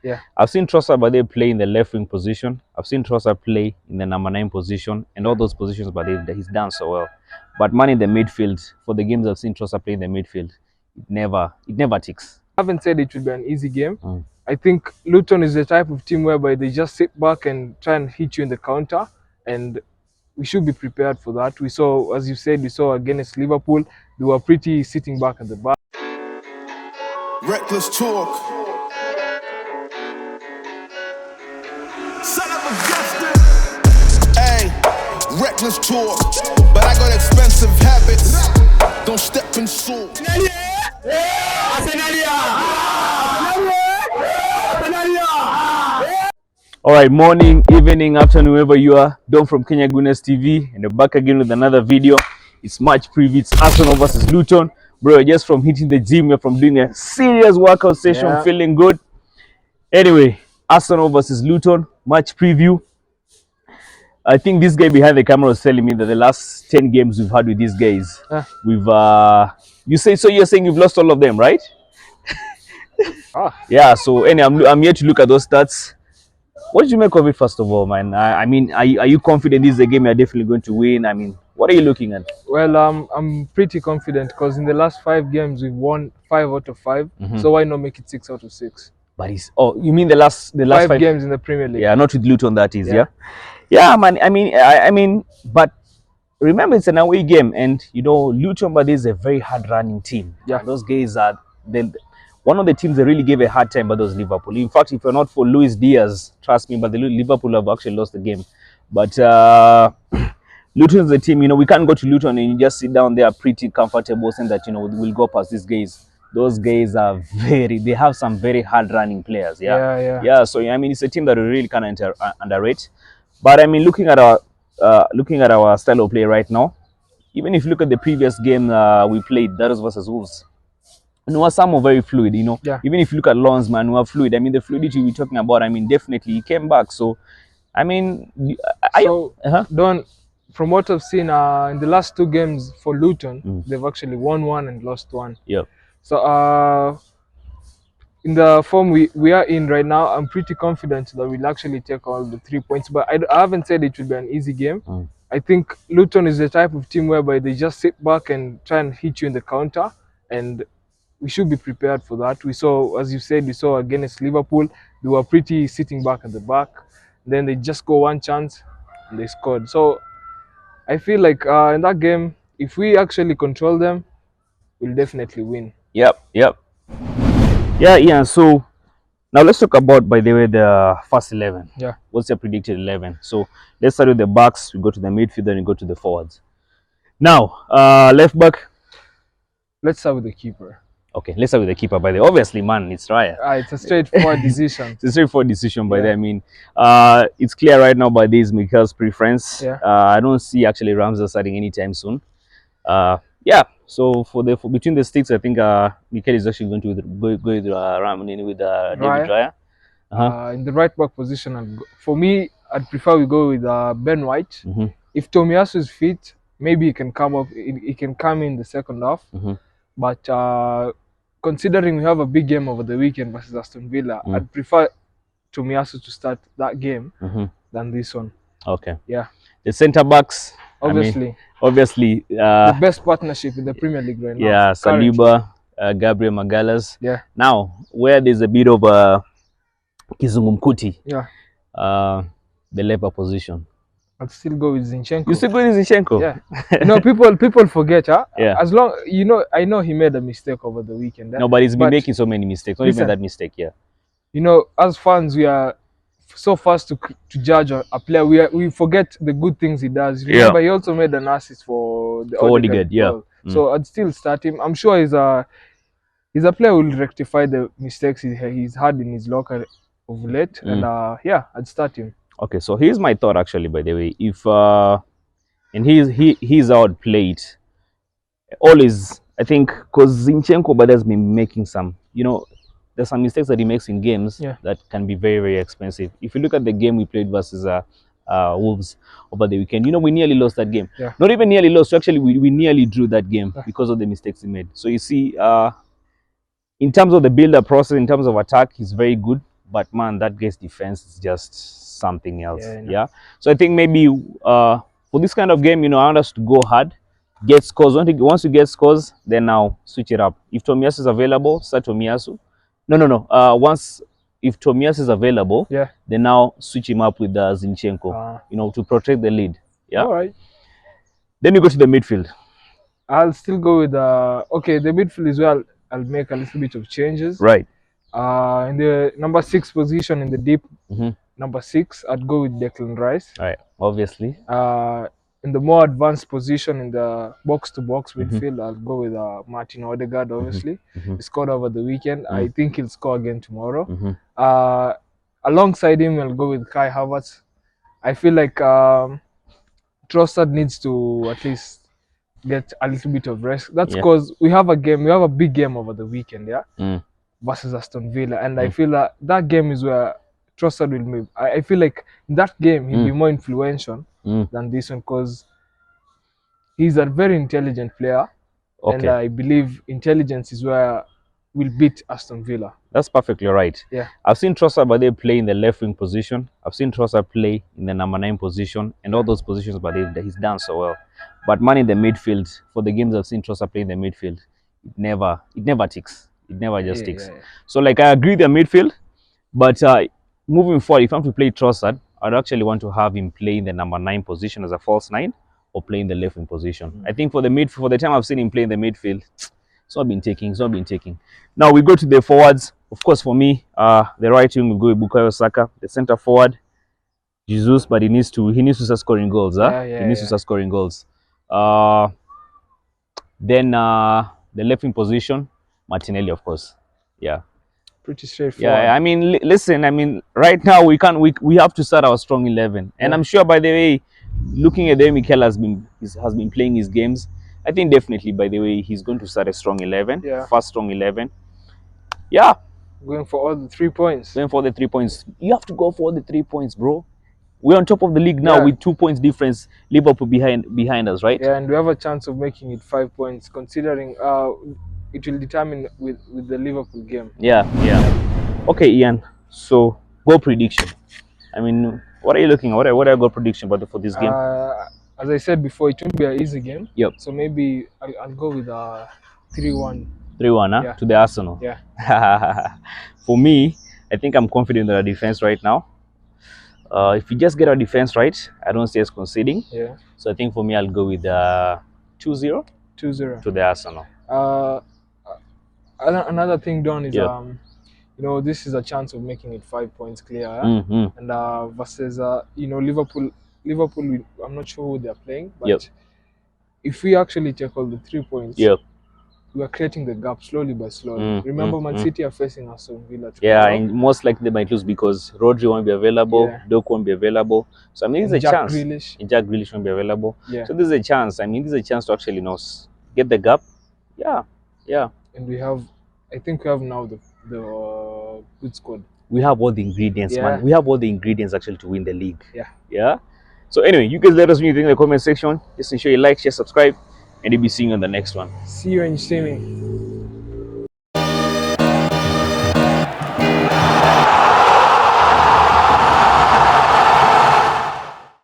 Yeah. I've seen Trossard but they play in the left wing position. I've seen Trossard play in the number 9 position and all those positions, but he's done so well. But man in the midfield, for the games I've seen Trossard play in the midfield, it never ticks. I haven't said it should be an easy game. I think Luton is the type of team whereby they just sit back and try and hit you in the counter, and we should be prepared for that. We saw, as you said, we saw against Liverpool, they were pretty sitting back at the back. Reckless talk. Son of a gangster. Hey, reckless talk. But I got expensive habits. Don't step in salt. All right, morning, evening, afternoon, wherever you are. Dom from Kenya Goodness TV, and we're back again with another video. It's match preview. It's Arsenal versus Luton. Bro, just from hitting the gym, we're from doing a serious workout session, feeling good. Anyway, Arsenal versus Luton, match preview. I think this guy behind the camera was telling me that the last 10 games we've had with these guys, we've, you're saying you've lost all of them, right? Yeah, so anyway, I'm here to look at those stats. What did you make of it, first of all, man? I mean, are you confident this is a game you're definitely going to win? I mean, what are you looking at? Well, I'm pretty confident because in the last 5 games we've won 5 out of 5. So why not make it 6 out of 6? But it's you mean the last 5 games in the Premier League? Yeah, not with Luton, that is. Yeah, man. I mean, but remember it's an away game, and you know Luton, but is a very hard running team. Yeah, and those guys are one of the teams that really gave a hard time, but those Liverpool. In fact, if you're not for Luis Diaz, trust me, but the Liverpool have actually lost the game. But Luton is the team, you know, we can't go to Luton and you just sit down there pretty comfortable saying that, you know, we'll go past these guys. Those guys are they have some very hard running players. Yeah. So I mean, it's a team that we really can't underrate. But I mean, looking at our style of play right now, even if you look at the previous game we played, that was versus Wolves. And some are very fluid, you know. Yeah. Even if you look at Lons, man, we are fluid. I mean, the fluidity we're talking about, I mean, definitely he came back. So, I mean, Don, from what I've seen in the last 2 games for Luton, they've actually won 1 and lost 1. Yeah. So, in the form we are in right now, I'm pretty confident that we'll actually take all the 3 points. But I haven't said it will be an easy game. I think Luton is the type of team whereby they just sit back and try and hit you in the counter, and we should be prepared for that. We saw, as you said, we saw against Liverpool, they were pretty sitting back at the back. Then they just go one chance and they scored. So I feel like in that game, if we actually control them, we'll definitely win. Yep. Yeah. So now let's talk about, by the way, the first 11. Yeah. What's your predicted 11? So let's start with the backs. We go to the midfield, then we go to the forwards. Now, left back. Let's start with the keeper. Okay, let's start with the keeper. By the way, obviously, man, it's Raya. It's a straightforward decision. It's a straightforward decision. By the way, I mean, it's clear right now by this Mikel's preference. Yeah. I don't see actually Ramsdale starting anytime soon. Yeah. So between the sticks, I think Mikel is actually going to go with David Raya. In the right back position, for me, I'd prefer we go with Ben White. If Tomiyasu is fit, maybe he can come up. He can come in the second half. But considering we have a big game over the weekend versus Aston Villa, I'd prefer Tomiyasu to start that game than this one. Okay. Yeah. The centre backs. Obviously. The best partnership in the Premier League right now. Yeah, Saliba, Gabriel Magalhaes. Yeah. Now, where there's a bit of Kizungumkuti. Yeah. The left position. I'd still go with Zinchenko. You still go with Zinchenko? Yeah. No, people forget, Yeah. As long, you know, I know he made a mistake over the weekend. No, but he's been making so many mistakes. Not even that mistake, yeah. You know, as fans, we are so fast to judge a player. We forget the good things he does. Remember, he also made an assist for the Odegaard. Yeah. So I'd still start him. I'm sure he's a player who will rectify the mistakes he's had in his locker of late. And yeah, I'd start him. Okay, so here's my thought actually, by the way. If and he's outplayed always, I think, because Zinchenko but has been making some, you know, there's some mistakes that he makes in games that can be very, very expensive. If you look at the game we played versus Wolves over the weekend, you know, we nearly lost that game. Not even nearly lost, actually we nearly drew that game because of the mistakes he made. So you see, in terms of the build-up process, in terms of attack, he's very good. but man, that guy's defense is just something else. Yeah, I know. Yeah. So I think maybe for this kind of game, I want us to go hard, get scores. Once you get scores, then now switch it up. If Tomiyasu is available, start Tomiyasu. No. Once if Tomiyasu is available, Yeah. then now switch him up with Zinchenko. To protect the lead. Yeah. All right. Then you go to the midfield. I'll still go with okay. The midfield is where I'll make a little bit of changes. Right. In the number 6 position in the deep Mhm. number 6, I'd go with Declan Rice. Right. Obviously. In the more advanced position in the box-to-box midfield, I'll go with Martin Odegaard. Obviously, he scored over the weekend. I think he'll score again tomorrow. Alongside him, I'll go with Kai Havertz. I feel like Trossard needs to at least get a little bit of rest. That's because we have a big game over the weekend, versus Aston Villa, and I feel that game is where Trossard will move. I feel like in that game he'll be more influential than this one, because he's a very intelligent player, and I believe intelligence is where we'll beat Aston Villa. That's perfectly right. Yeah. I've seen Trossard but they play in the left wing position. I've seen Trossard play in the number 9 position, and all those positions, but he's done so well. But man, in the midfield, for the games I've seen Trossard play in the midfield, it never ticks. It never just ticks. So like, I agree with the midfield, but moving forward, if I'm to play Trossard, I'd actually want to have him play in the number 9 position as a false 9, or play in the left wing position. I think for the time I've seen him play in the midfield, it's not been taking. Now we go to the forwards. Of course, for me, the right wing will go with Bukayo Saka. The center forward, Jesus, but he needs to start scoring goals. He needs to start scoring goals. Then the left wing position, Martinelli, of course. Yeah. Pretty straightforward. Yeah, I mean, listen, I mean, right now we have to start our strong 11, and I'm sure, by the way, looking at the way Mikel has been playing his games, I think definitely, by the way, he's going to start a strong 11, first strong 11. Yeah. Going for all the 3 points. Going for the 3 points. You have to go for all the 3 points, bro. We're on top of the league now with 2 points difference. Liverpool behind us, right? Yeah, and we have a chance of making it 5 points, considering it will determine with the Liverpool game. Yeah. Okay, Ian. So, goal prediction. I mean, what are you looking at? What are your goal prediction for this game? As I said before, it won't be an easy game. Yep. So maybe I'll go with 3-1. 3-1, to the Arsenal. Yeah. For me, I think I'm confident in our defense right now. If we just get our defense right, I don't see us conceding. Yeah. So I think for me, I'll go with 2-0. 2-0 to the Arsenal. Another thing, Don, is this is a chance of making it 5 points clear, and versus Liverpool. I'm not sure who they're playing, but if we actually take all the 3 points, we are creating the gap slowly by slowly. Remember, Man City are facing Aston Villa. And most likely they might lose because Rodri won't be available, Doku won't be available. So I mean, it's a chance. Jack Grealish won't be available. So this is a chance. I mean, this is a chance to actually get the gap. Yeah. And I think we have now the good squad. We have all the ingredients, man. We have all the ingredients actually to win the league. Yeah. So anyway, you guys let us know what you think in the comment section. Just ensure you like, share, subscribe, and we'll be seeing you on the next one. See you when you see me.